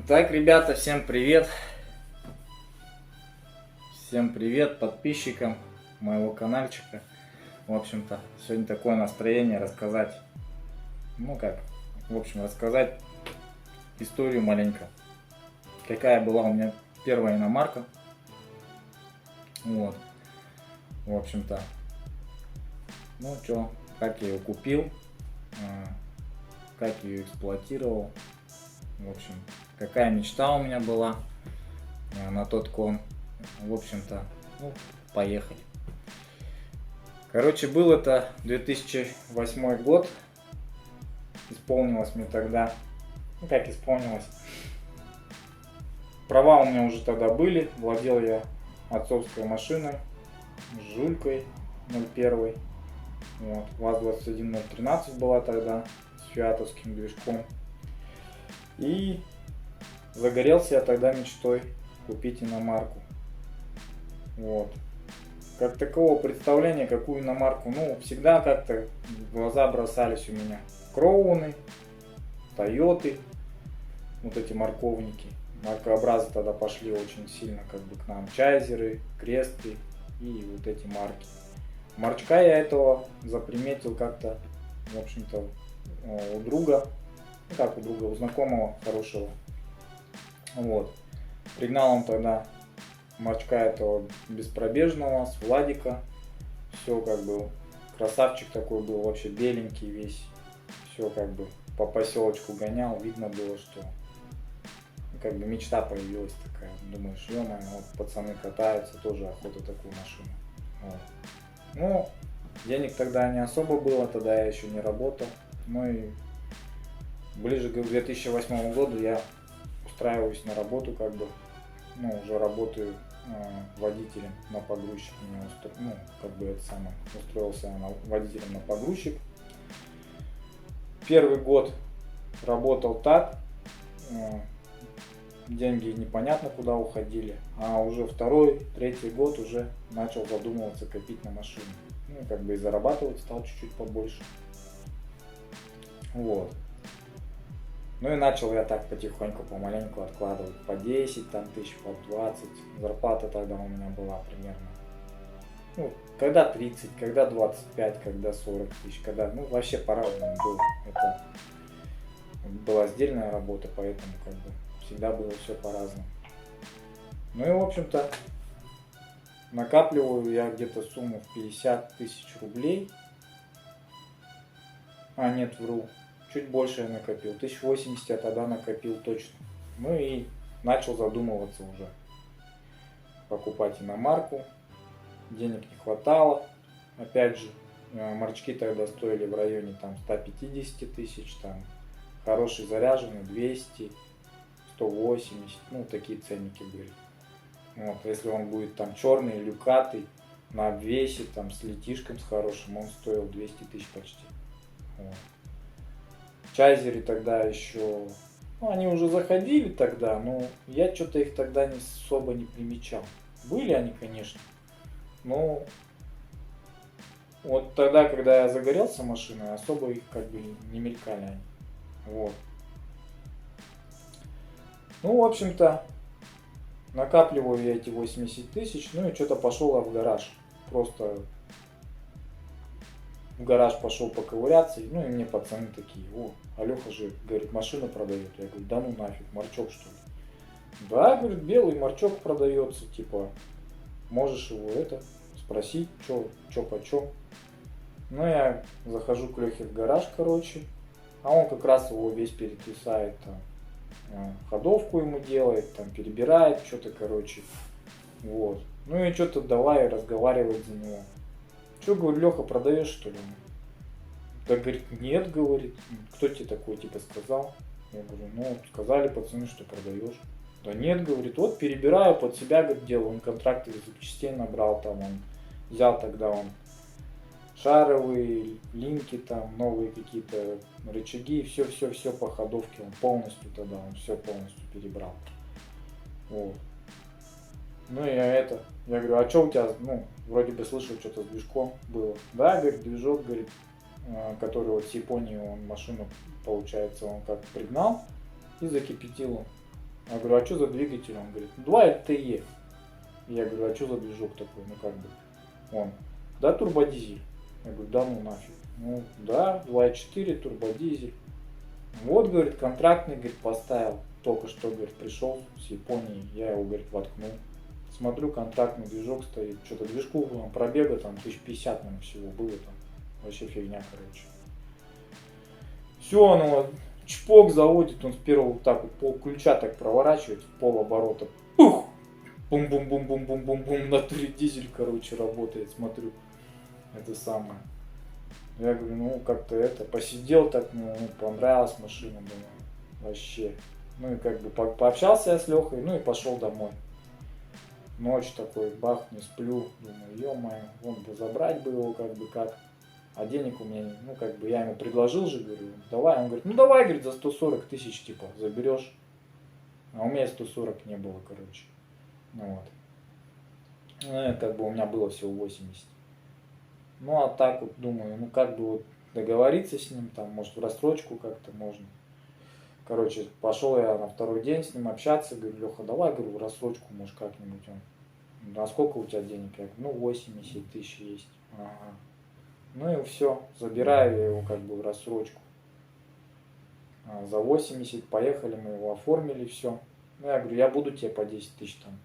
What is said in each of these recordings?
Так, ребята, всем привет! Всем привет подписчикам моего каналчика. В общем-то, сегодня такое настроение рассказать, рассказать историю маленько. Какая была у меня первая иномарка. Вот, в общем-то, как я ее купил, как ее эксплуатировал. В общем, какая мечта у меня была на тот кон. В общем-то, поехали. Короче, был это 2008 год. Исполнилось мне тогда, как исполнилось. Права у меня уже тогда были. Владел я отцовской машиной, Жулькой 01. Вот, ВАЗ-21013 была тогда, с фиатовским движком. И загорелся я тогда мечтой купить иномарку. Вот. Как такового представления, какую иномарку, всегда как-то в глаза бросались у меня Кроуны, Тойоты, вот эти морковники. Маркообразы тогда пошли очень сильно к нам. Чайзеры, Кресты и вот эти марки. Марчка я этого заприметил как-то, в общем-то, у друга, у знакомого хорошего. Вот. Пригнал он тогда Марчка этого беспробежного с Владика. Все красавчик такой был, вообще беленький весь. Все по поселочку гонял, видно было, что мечта появилась такая. Думаешь, ё-моё, вот пацаны катаются, тоже охота такую машину. Вот. Денег тогда не особо было, тогда я еще не работал. И ближе к 2008 году я устраиваюсь на работу, уже работаю водителем на погрузчик. Устроился я водителем на погрузчик. Первый год работал так, деньги непонятно куда уходили, а уже второй, третий год уже начал задумываться копить на машину. И зарабатывать стал чуть-чуть побольше. Вот. И начал я так потихоньку, помаленьку откладывать по 10 тысяч, по 20. Зарплата тогда у меня была примерно, когда 30, когда 25, когда 40 тысяч, когда, вообще по-разному было. Это была сдельная работа, поэтому всегда было все по-разному. В общем-то, накапливаю я где-то сумму в 50 тысяч рублей. Нет, вру. Чуть больше я накопил. 1080 я тогда накопил точно. И начал задумываться уже. Покупать иномарку. Денег не хватало. Опять же, марчки тогда стоили в районе 150 тысяч. Хороший заряженный 200, 180. Такие ценники были. Вот, если он будет черный, люкатый, на обвесе, с летишком с хорошим, он стоил 200 тысяч почти. Вот. Чайзеры тогда еще, они уже заходили тогда, но я что-то их тогда особо не примечал. Были они, конечно, но вот тогда, когда я загорелся машиной, особо их не мелькали они. Вот. В общем-то, накапливаю я эти 80 тысяч, и что-то пошел я в гараж. Просто в гараж пошел поковыряться, и мне пацаны такие: о, Алёха же, говорит, машину продает. Я говорю: да ну нафиг, марчок что ли? Да, говорит, белый марчок продается, можешь его спросить, чё почем. Я захожу к Лёхе в гараж, а он как раз его весь перетрясает, ходовку ему делает, перебирает что-то, вот. И что-то давай разговаривать за него. Че, говорю, Леха, продаешь что ли? Да, говорит, нет, говорит. Кто тебе такой, сказал? Я говорю, сказали пацаны, что продаешь. Да нет, говорит, вот перебираю под себя, говорит, делаю. Он контракты из запчастей набрал, он взял тогда шаровые, линки, новые какие-то рычаги, все по ходовке, он полностью все полностью перебрал. Вот. Я говорю, а что у тебя, вроде бы слышал, что-то с движком было. Да, говорит, движок, говорит, который с Японии, он машину, получается, он пригнал и закипятил. Я говорю, а что за двигатель? Он говорит, 2 LTE. Я говорю, а что за движок такой? Ну как бы. Он, да, турбодизель. Я говорю, да ну нафиг. Ну да, 2.4 турбодизель. Вот, говорит, контрактный, говорит, поставил. Только что, говорит, пришел с Японии. Я его, говорит, воткнул. Смотрю, контрактный движок стоит. Что-то движку пробега там 1050, наверное, всего было там. Вообще фигня, короче. Все, он вот чпок заводит, он с первого вот так вот пол ключа так проворачивает в полоборота. Пух! Бум-бум-бум-бум-бум-бум-бум. В натуре дизель, короче, работает, смотрю. Это самое. Я говорю, ну как-то это, посидел так, ну понравилась машина, думаю, вообще. Ну и как бы пообщался я с Лехой, ну и пошел домой. Ночь такой, бах, не сплю, думаю, ё-моё, вон бы забрать бы его как бы как. А денег у меня, ну как бы я ему предложил же, говорю, давай. Он говорит, ну давай, говорит, за 140 тысяч типа заберешь. А у меня 140 не было, короче. Ну вот. Ну, как бы у меня было всего 80. Ну а так вот думаю, ну как бы вот договориться с ним, там, может в рассрочку как-то можно. Короче, пошел я на второй день с ним общаться, говорю, Леха, давай, говорю, в рассрочку, может как-нибудь. Он, а сколько у тебя денег? Я говорю, ну 80 тысяч есть. Ага. Ну и все, забираю я его как бы в рассрочку. За 80 поехали, мы его оформили, все. Ну я говорю, я буду тебе по 10 тысяч там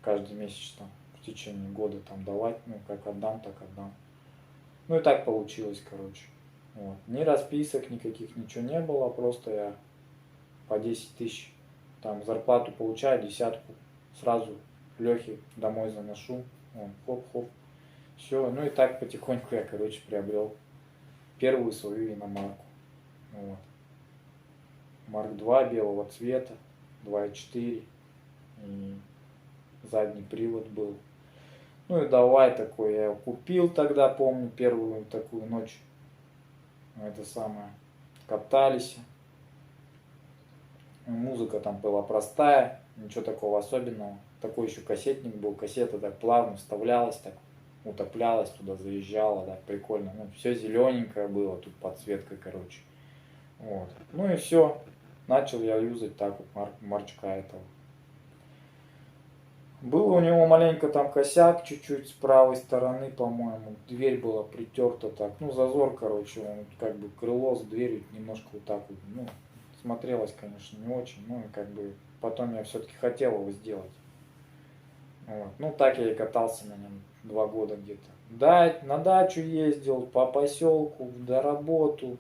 каждый месяц там в течение года там давать, ну как отдам, так отдам. Ну и так получилось, короче. Вот. Ни расписок никаких, ничего не было, просто я по 10 тысяч там зарплату получаю, десятку, сразу Лехе домой заношу, он хоп-хоп. Все, ну и так потихоньку я, короче, приобрел первую свою иномарку. Вот. Марк 2 белого цвета, 2.4 и задний привод был. Ну и давай такой, я его купил тогда, помню, первую такую ночь. Это самое, катались. Музыка там была простая, ничего такого особенного. Такой еще кассетник был, кассета так плавно вставлялась, так утоплялась, туда заезжала, да, прикольно. Ну, все зелененькое было, тут подсветка, короче. Вот. Ну и все. Начал я юзать так вот Марчка этого. Был у него маленько там косяк, чуть-чуть с правой стороны, по-моему. Дверь была притерта так. Ну, зазор, короче, он как бы крыло с дверью немножко вот так вот. Ну, смотрелось, конечно, не очень. Ну, и как бы потом я все-таки хотел его сделать. Вот. Ну, так я и катался на нем 2 года где-то. Да, на дачу ездил, по поселку, до работу.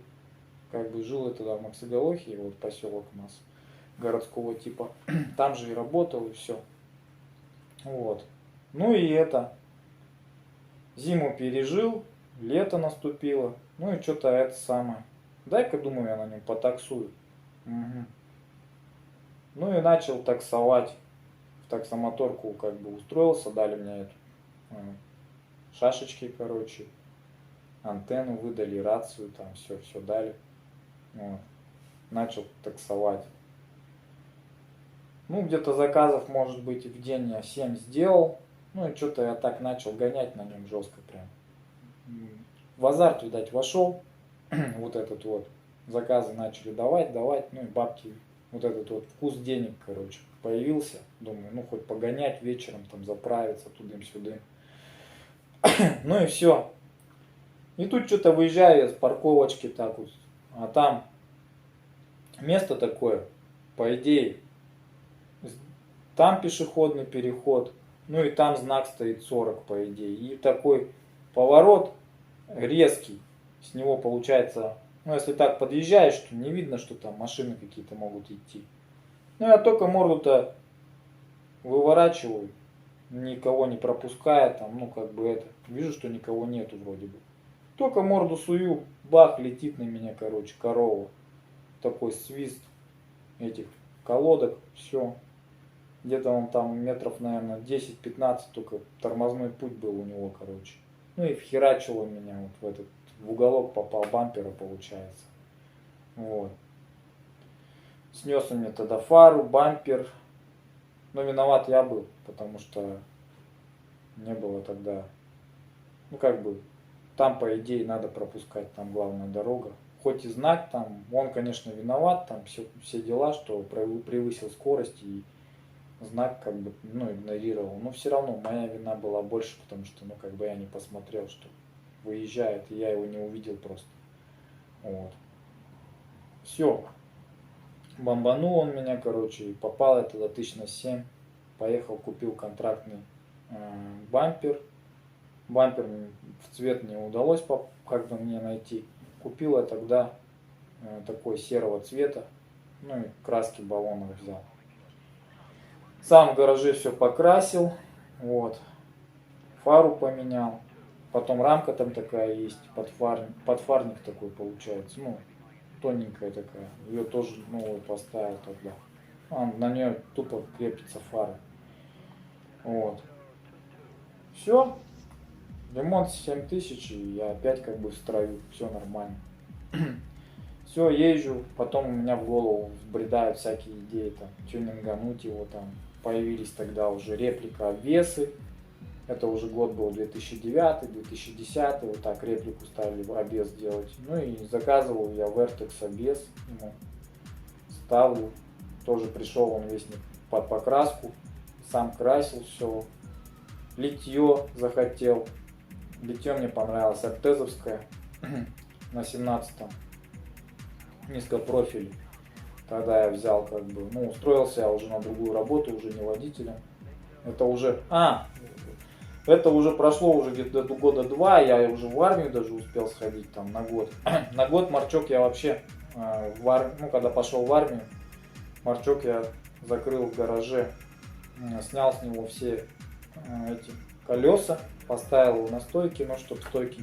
Как бы жил я тогда в Максоголохе, вот поселок у нас городского типа. Там же и работал, и все. Вот. Ну и это. Зиму пережил, лето наступило. Ну и что-то это самое. Дай-ка, думаю, я на нем потаксую. Угу. Ну и начал таксовать. В таксомоторку как бы устроился, дали мне эту шашечки, короче. Антенну выдали, рацию, там все дали. Вот. Начал таксовать. Ну, где-то заказов, может быть, в день я 7 сделал. Ну, и что-то я так начал гонять на нем жестко прям. В азарт, видать, вошел. Вот этот вот. Заказы начали давать. Ну, и бабки. Вот этот вот вкус денег, короче, появился. Думаю, ну, хоть погонять вечером, там, заправиться тудым-сюдым. Ну, и все. И тут что-то выезжаю я с парковочки так вот. А там место такое, по идее, там пешеходный переход, ну и там знак стоит 40, по идее. И такой поворот резкий, с него получается, ну если так подъезжаешь, то не видно, что там машины какие-то могут идти. Ну я только морду-то выворачиваю, никого не пропуская, там, ну как бы это, вижу, что никого нету вроде бы. Только морду сую, бах, летит на меня, короче, корова. Такой свист этих колодок, все. Где-то он там метров, наверное, 10-15, только тормозной путь был у него, короче. Ну и вхерачило меня вот в уголок попал бампера, получается. Вот. Снес он мне тогда фару, бампер. Но виноват я был, потому что не было тогда, ну как бы, там по идее надо пропускать, там главная дорога. хоть и знак там, он, конечно, виноват, там все дела, что превысил скорость и знак как бы, ну, игнорировал. Но все равно моя вина была больше, потому что, ну, как бы я не посмотрел, что выезжает, и я его не увидел просто. Вот. Все. Бомбанул он меня, короче, и попал я туда 1000 на 7. Поехал, купил контрактный бампер. Бампер в цвет не удалось как бы мне найти. Купил я тогда такой серого цвета. Ну и краски баллонов взял. Сам в гараже все покрасил. Вот. Фару поменял. Потом рамка там такая есть, подфарник такой получается. Ну, тоненькая такая. Ее тоже новую поставил тогда. На нее тупо крепится фара. Вот. Все. Ремонт 7000, и я опять как бы в строю. Все нормально. Все, езжу. Потом у меня в голову взбредают всякие идеи, там, тюнингануть его там. Появились тогда уже реплика обвесы. Это уже год был 2009-2010, вот так реплику стали обвес делать. Ну и заказывал я Vertex обвес, ему ставлю. Тоже пришел он весь под покраску, сам красил все. Литье захотел. Литье мне понравилось, артезовское на 17-м, низкопрофиль. Тогда я взял как бы, ну, устроился я уже на другую работу, уже не водителем. Это уже, это уже прошло уже где-то года 2, я уже в армию даже успел сходить там на год. На год Марчок я вообще, ну, когда пошел в армию, Марчок я закрыл в гараже, снял с него все эти колеса, поставил его на стойки, но чтобы стойки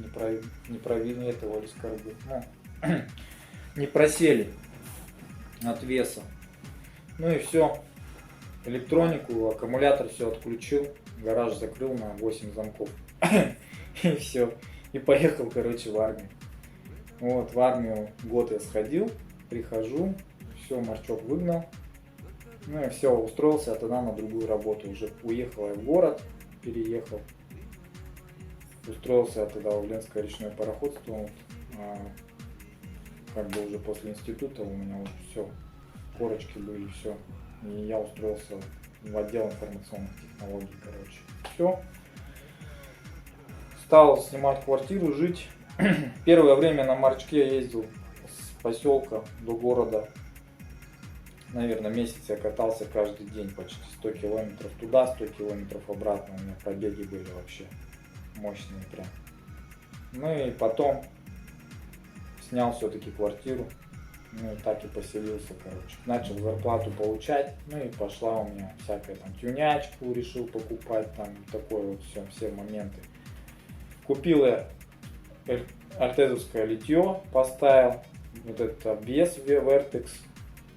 не провинетывались, как бы, ну, не просели от веса. Ну и все. Электронику, аккумулятор все отключил, гараж закрыл на 8 замков. И все. И поехал, короче, в армию. Вот, в армию год я сходил, прихожу, все, Марчок выгнал. Ну и все, устроился я тогда на другую работу. Уже уехал я в город, переехал. Устроился я тогда в Ленское речное пароходство. Как бы уже после института у меня уже все, корочки были, все. И я устроился в отдел информационных технологий, короче. Все. Стал снимать квартиру, жить. Первое время на Марчке ездил с поселка до города. Наверное, месяц я катался каждый день, почти 100 километров туда, 100 километров обратно. У меня пробеги были вообще мощные прям. Ну и потом снял все-таки квартиру. Ну и так и поселился, короче. Начал зарплату получать, ну и пошла у меня всякая там тюнячку решил покупать, там такое вот все моменты. Купил я артезовское литье, поставил вот этот обвес Vertex,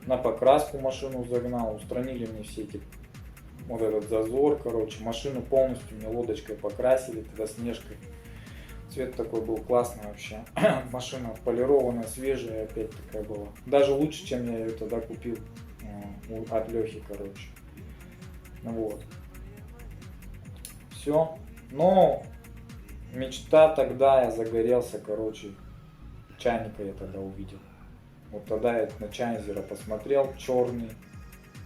на покраску машину загнал, устранили мне все эти, вот этот зазор, короче, машину полностью мне лодочкой покрасили, тогда снежкой. Цвет такой был классный вообще. Машина полированная, свежая опять такая была. Даже лучше, чем я ее тогда купил от Лехи, короче. Ну вот. Все. Но мечта тогда, я загорелся, короче. Чайника я тогда увидел. Вот тогда я на Чайнзера посмотрел, черный,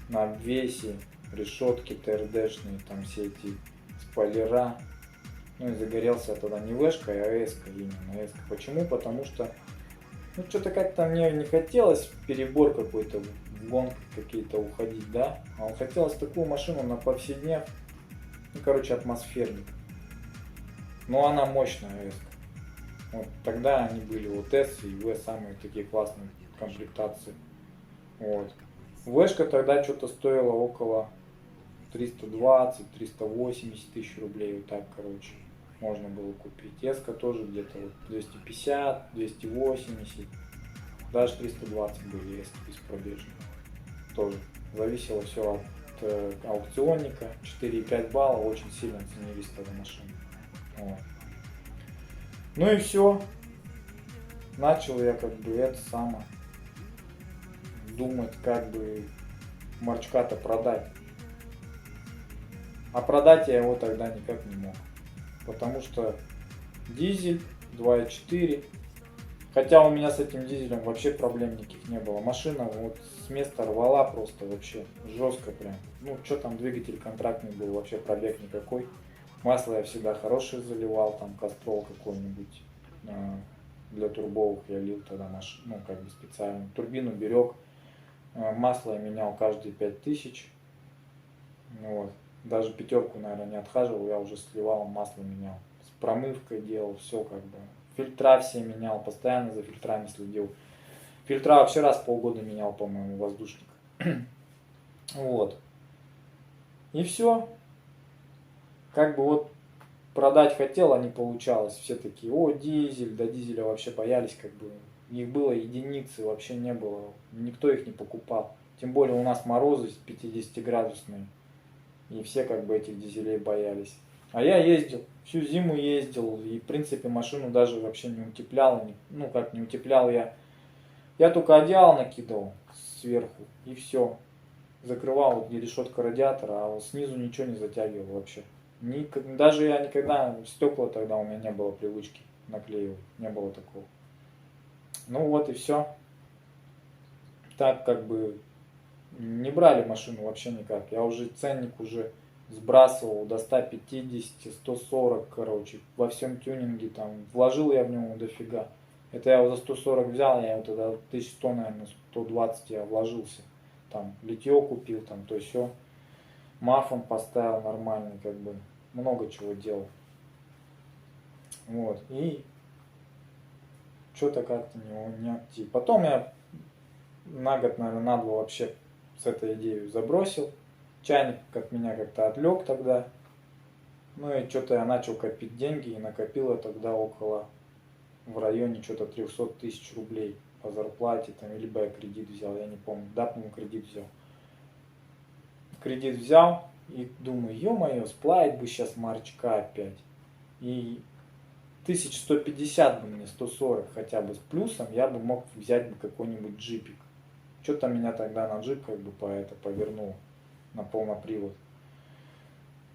на обвесе, решетки ТРДшные, там все эти спойлера. Ну и загорелся я тогда не Вэшка, а Эска, именно Эска. Почему? Потому что, ну, что-то как-то мне не хотелось перебор какой-то, в гонки какие-то уходить, да? А хотелось такую машину на повседневно, ну, короче, атмосферник. Но она мощная Эска. Вот тогда они были вот S и V, самые такие классные комплектации. Вот. Вэшка тогда что-то стоила около 320-380 тысяч рублей, вот так, короче, можно было купить. Эска тоже где-то вот 250, 280, даже 320 были эски беспробежные. Тоже зависело все от аукционника. 4,5 балла, очень сильно ценились тогда машины. Вот. Ну и все. Начал я как бы это самое думать, как бы Марчка-то продать. А продать я его тогда никак не мог. Потому что дизель 2.4, Хотя у меня с этим дизелем вообще проблем никаких не было. Машина вот с места рвала просто вообще жестко прям. Ну, что там, двигатель контрактный был, вообще пробег никакой. Масло я всегда хорошее заливал, там Кастрол какой-нибудь. Для турбовых я лил тогда ну, как бы специально. Турбину берег. Масло я менял каждые 5000. Вот. Даже пятерку, наверное, не отхаживал, я уже сливал, масло менял. С промывкой делал, все как бы. Фильтра все менял, постоянно за фильтрами следил. Фильтра вообще раз в полгода менял, по-моему, воздушник. Вот. И все. Как бы вот продать хотел, а не получалось. Все такие, о, дизель, до дизеля вообще боялись, как бы. Их было единицы, вообще не было. Никто их не покупал. Тем более у нас морозы 50-градусные. И все как бы этих дизелей боялись. А я ездил, всю зиму ездил. И в принципе машину даже вообще не утеплял. Ну как не утеплял я. Я только одеяло накидывал сверху. И все. Закрывал, вот где решетка радиатора, а вот снизу ничего не затягивал вообще. Даже я никогда, стекла тогда у меня не было привычки наклеивать. Не было такого. Ну вот и все. Так как бы не брали машину вообще никак. Я уже ценник уже сбрасывал до 150, 140, короче. Во всем тюнинге там. Вложил я в него дофига. Это я его за 140 взял, я его тогда 1100, наверное, 120 я вложился. Там литье купил, там то все. Мафом поставил нормальный, как бы. Много чего делал. Вот. И что-то как-то не актив. Потом я на год, наверное, на два вообще с этой идеей забросил. Чайник от меня как-то отвлек тогда. Ну и что-то я начал копить деньги и накопил я тогда около, в районе что-то 300 тысяч рублей по зарплате, там, либо я кредит взял, я не помню. Да, по-моему, кредит взял. Кредит взял и думаю, ё-моё, сплавить бы сейчас марчка опять. И 1150 бы мне, 140 хотя бы с плюсом, я бы мог взять бы какой-нибудь джипик. Что-то меня тогда на джип как бы повернул на полнопривод.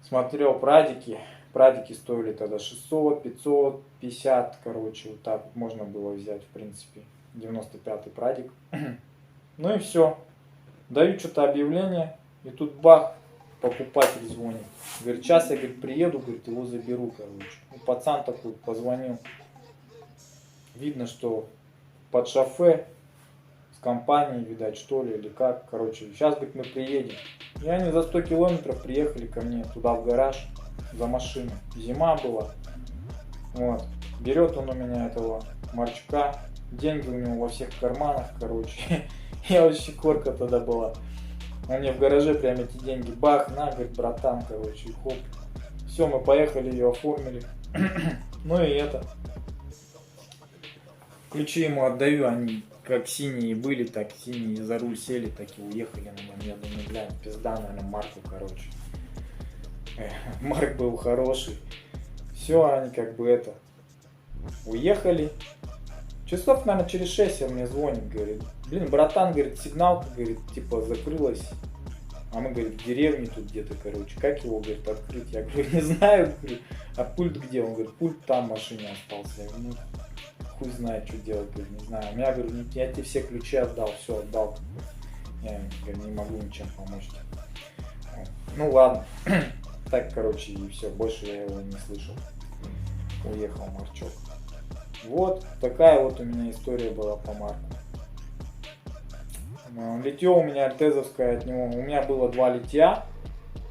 Смотрел прадики. Прадики стоили тогда 600, 500, 50, короче, вот так вот можно было взять, в принципе. 95-й прадик. Ну и все. Даю что-то объявление, и тут бах, покупатель звонит. Говорит, сейчас я, говорит, приеду, говорит, его заберу, короче. Ну, пацан такой позвонил. Видно, что под шофе с компанией, видать, что ли, или как. Короче, сейчас, говорит, мы приедем. И они за 100 километров приехали ко мне туда в гараж за машиной. Зима была. Вот. Берет он у меня этого марчка. Деньги у него во всех карманах, короче. Я вообще корка тогда была. Он мне в гараже прям эти деньги бах, на, говорит, братан, короче, и хоп. Все, мы поехали, ее оформили. Ну и это. Ключи ему отдаю, они как синие были, так синие за руль сели, так и уехали на нем. Я думаю, блядь, пизда, наверное, Марку, короче. Марк был хороший. Все, они как бы это, уехали. Часов, наверное, через 6 он мне звонит, говорит, блин, братан, говорит, сигналка, говорит, типа закрылась. А мы, говорит, в деревне тут где-то, короче, как его, говорит, открыть? Я говорю, не знаю, говорю, а пульт где? Он говорит, пульт там в машине остался. Я говорю, ну, хуй знает, что делать, говорю, не знаю. У меня, говорю, я тебе все ключи отдал, все отдал. Я, говорю, не могу ничем помочь. Ну ладно. Так, короче, и все, больше я его не слышал. Уехал Марчок. Вот такая вот у меня история была по Марку. Литье у меня альтезовское от него. У меня было 2 литья.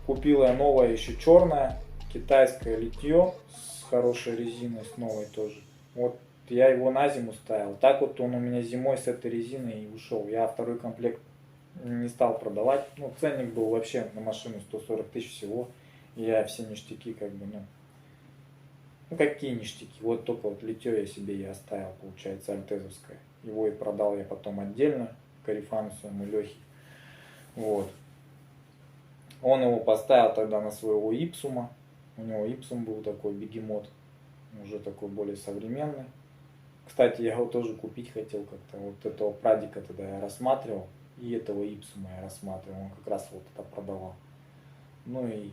Купила я новое, еще черное. Китайское литье с хорошей резиной, с новой тоже. Вот я его на зиму ставил. Так вот он у меня зимой с этой резиной и ушел. Я второй комплект не стал продавать. Ну, ценник был вообще на машину 140 тысяч всего. И я все ништяки как бы, ну какие ништяки? Вот только вот литье я себе и оставил, получается, альтезовское. Его и продал я потом отдельно Карифану своему Лехе. Вот. Он его поставил тогда на своего Ипсума. У него Ипсум был такой бегемот. Уже такой более современный. Кстати, я его тоже купить хотел как-то. Вот этого прадика тогда я рассматривал. И этого Ипсума я рассматривал. Он как раз вот это продавал. Ну и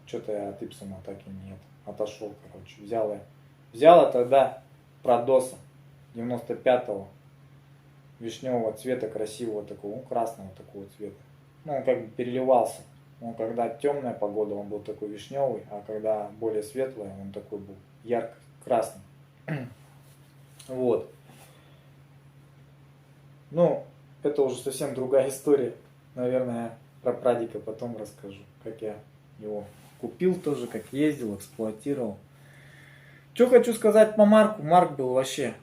что-то я от Ипсума так и нет. Отошел, короче. Взял я тогда Продоса. 95-го, вишневого цвета, красивого такого, ну, красного такого цвета. Ну, он как бы переливался. Он когда темная погода, он был такой вишневый, а когда более светлая, он такой был ярко-красный. Вот. Ну, это уже совсем другая история. Наверное, про прадика потом расскажу, как я его купил тоже, как ездил, эксплуатировал. Что хочу сказать по Марку. Марк был вообще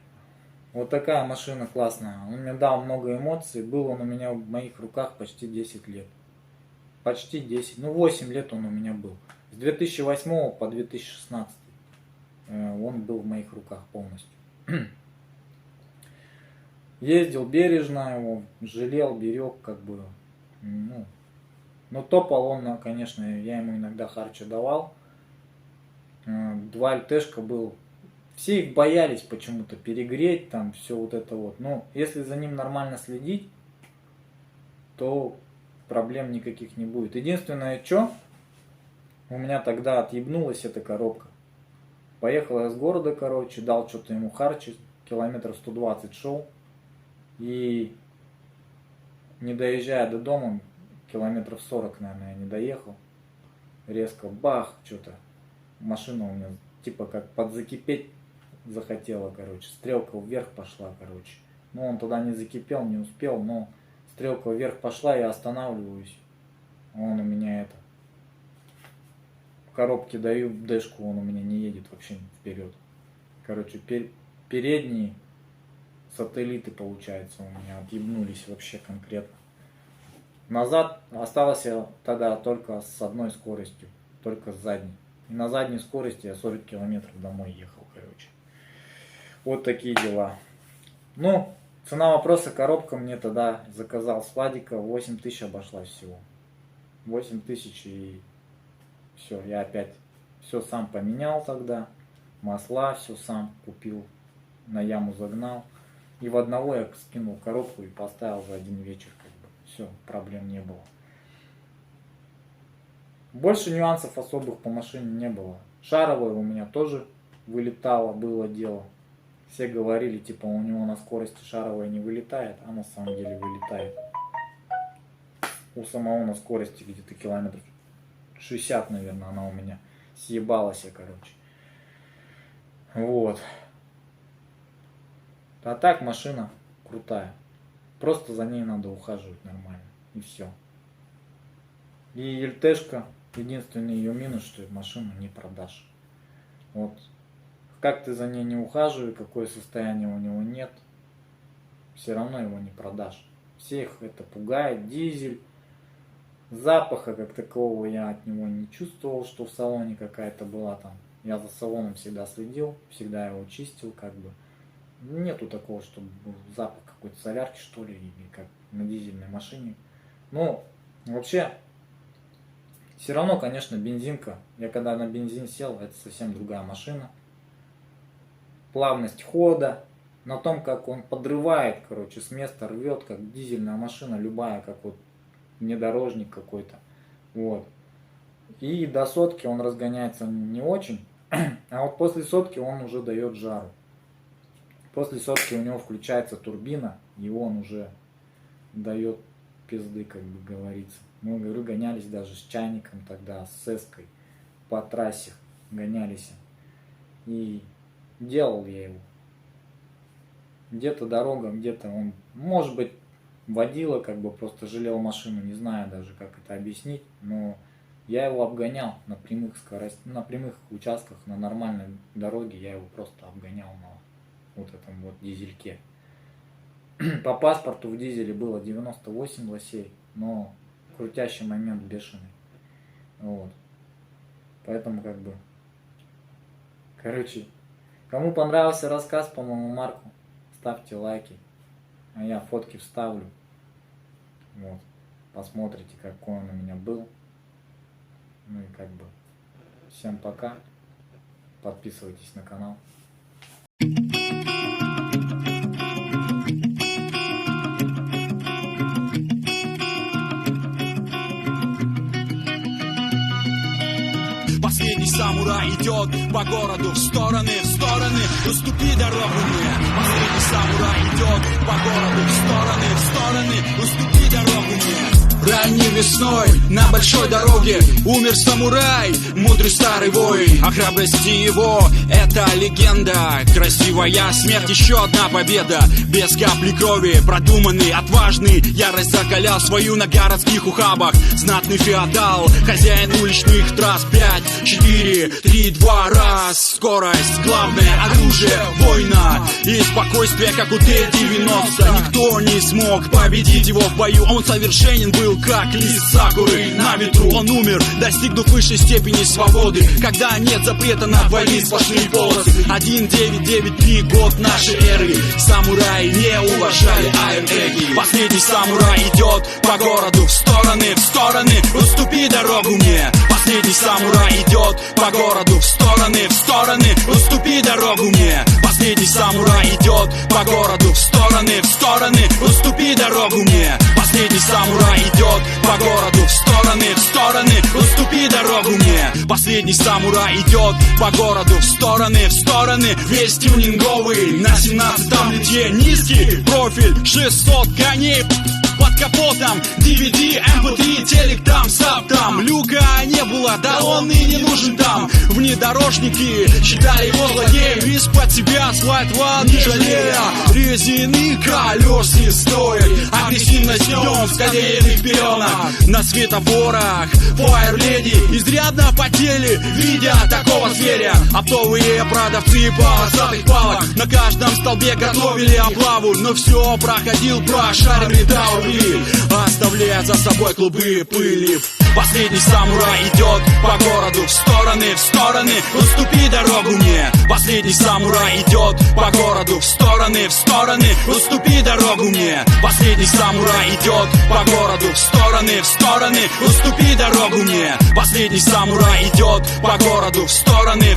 вот такая машина классная. Он мне дал много эмоций. Был он у меня в моих руках почти 10 лет. Почти 10. Ну, 8 лет он у меня был. С 2008 по 2016 он был в моих руках полностью. Ездил бережно его, жалел, берег, как бы. Ну, но топал он, конечно, я ему иногда харча давал. 2 ЛТшка был. Все их боялись почему-то перегреть, там все вот это вот. Но если за ним нормально следить, то проблем никаких не будет. Единственное, что у меня тогда отъебнулась эта коробка. Поехал я с города, короче, дал что-то ему харчи, километров 120 шел. И не доезжая до дома, километров 40, наверное, я не доехал. Резко бах, что-то. Машина у меня типа как подзакипеть захотела, короче. Стрелка вверх пошла, короче. Ну, он туда не закипел, не успел, но стрелка вверх пошла, я останавливаюсь. Он у меня это... В коробке даю дэшку, он у меня не едет вообще вперед. Короче, передние сателлиты, получается, у меня отъебнулись вообще конкретно. Назад осталось я тогда только с одной скоростью, только с задней. И на задней скорости я 40 километров домой ехал, короче. Вот такие дела. Ну, цена вопроса, коробка мне тогда заказал с Владика, 8 тысяч обошлась всего. 8 тысяч и все, я опять все сам поменял тогда. Масла все сам купил, на яму загнал. И в одного я скинул коробку и поставил за один вечер, как бы. Все, проблем не было. Больше нюансов особых по машине не было. Шаровая у меня тоже вылетала, было дело. Все говорили, типа, у него на скорости шаровая не вылетает, а на самом деле вылетает. У самого на скорости где-то километров 60, наверное, она у меня съебалась, короче. Вот. А так машина крутая. Просто за ней надо ухаживать нормально. И все. И ЛТшка, единственный ее минус, что машину не продашь. Вот. Как ты за ней не ухаживай, какое состояние у него нет, все равно его не продашь. Всех это пугает. Дизель. Запаха как такового я от него не чувствовал, что в салоне какая-то была там. Я за салоном всегда следил, всегда его чистил, как бы. Нету такого, чтобы был запах какой-то солярки, что ли, или как на дизельной машине. Но вообще, все равно, конечно, бензинка. Я когда на бензин сел, это совсем другая машина. Плавность хода, на том, как он подрывает, короче, с места рвет, как дизельная машина, любая, как вот внедорожник какой-то. Вот. И до сотки он разгоняется не очень, а вот после сотки он уже дает жару. После сотки у него включается турбина, и он уже дает пизды, как бы говорится. Мы, говорю, гонялись даже с чайником тогда, с эской по трассе гонялись. И делал я его. Где-то дорога, где-то он, может быть, водила, как бы просто жалел машину, не знаю даже, как это объяснить, но я его обгонял на прямых скоростях, на прямых участках, на нормальной дороге я его просто обгонял на вот этом вот дизельке. По паспорту в дизеле было 98 лосей, но крутящий момент бешеный. Вот. Поэтому как бы, короче, кому понравился рассказ по моему Марку, ставьте лайки, а я фотки вставлю. Вот. Посмотрите, какой он у меня был. Ну и как бы всем пока. Подписывайтесь на канал. Последний самый самурай идет по городу в стороны, уступи дорогу мне. Последний самурай идет по городу в стороны, уступи дорогу мне. Ранней весной на большой дороге умер самурай, мудрый старый воин. О храбрости его это легенда. Красивая смерть, еще одна победа. Без капли крови, продуманный, отважный. Ярость закалял свою на городских ухабах. Знатный феодал, хозяин уличных трасс. 5, 4, 3, 2, раз. Скорость, главное оружие воина. И спокойствие, как у Т-90. Никто не смог победить его в бою. Он совершенен был, как лист сакуры на ветру. Он умер, достигнув высшей степени свободы. Когда нет запрета на двойные сплошные полосы. 1993 год нашей эры. Самураи не уважали айрон-эги. Последний самурай идет по городу в стороны, уступи дорогу мне. Последний самурай идет по городу в стороны, уступи дорогу мне. Последний самурай идет по городу в стороны, уступи дорогу мне. Последний самурай идет по городу в стороны, уступи дорогу мне. Последний самурай идет по городу в стороны, весь тюнинговый на 17-м литье. Низкий профиль, 600 коней под капотом, DVD, MP3, телек там, сап там. Люка не было, да он и не нужен там. Внедорожники считали его злодеем. Из-под себя асфальт вал, не жалея резины, колес не стоит. Агрессивность днем в скорейных пеленах. На светофорах фаер-леди изрядно потели, видя такого зверя. Оптовые продавцы полосатых палок на каждом столбе готовили облаву. Но все проходил прошаренный таури, оставляя за собой клубы пыли. Последний самурай идет по городу в стороны, уступи дорогу мне. Последний самурай идет по городу в стороны, уступи дорогу мне. Последний самурай идет по городу в стороны, уступи дорогу мне. Последний самурай идет по городу в стороны,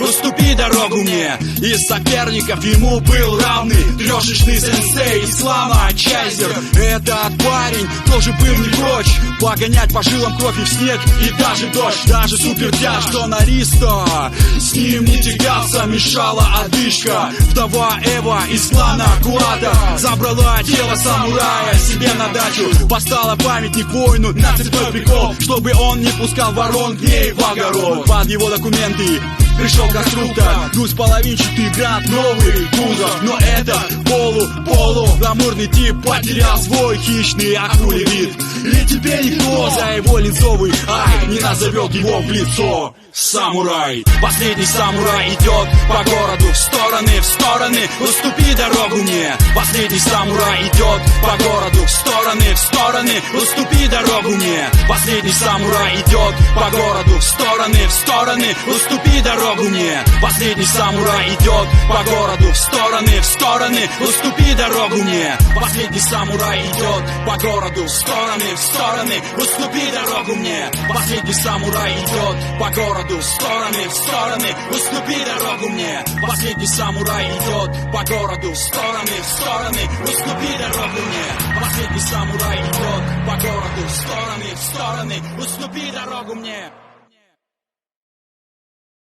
уступи дорогу мне. Из соперников ему был равный трешечный сенсей ислама Чайзер. Этот парень тоже был не прочь погонять по жилам кровь и в снег, и даже дождь. Даже супертяж донариста с ним не тягаться, мешала одышка. Вдова Эва из клана Куата забрала тело самурая себе на дачу. Поставила памятник воину на цветной прикол, чтобы он не пускал ворон к ней в огород. Под его документы пришел конструктор, двухполовинчатый грант, новый кузов. Но этот полу-гламурный тип потерял свой хищный акулий вид. И теперь никто за его лицовый ай не назовет его в лицо самурай. Последний самурай идет по городу в стороны, уступи дорогу мне. Последний самурай идет по городу в стороны, уступи дорогу мне. Последний самурай идет по городу в стороны, уступи дорогу мне. Последний самурай идет по городу в стороны, уступи дорогу мне. Последний самурай идет по городу в стороны, уступи дорогу мне. Последний самурай идет по городу в стороны, уступи дорогу мне. Последний самурай идет по городу в стороны, уступи дорогу мне. Последний самурай идет по городу в стороны, уступи дорогу мне.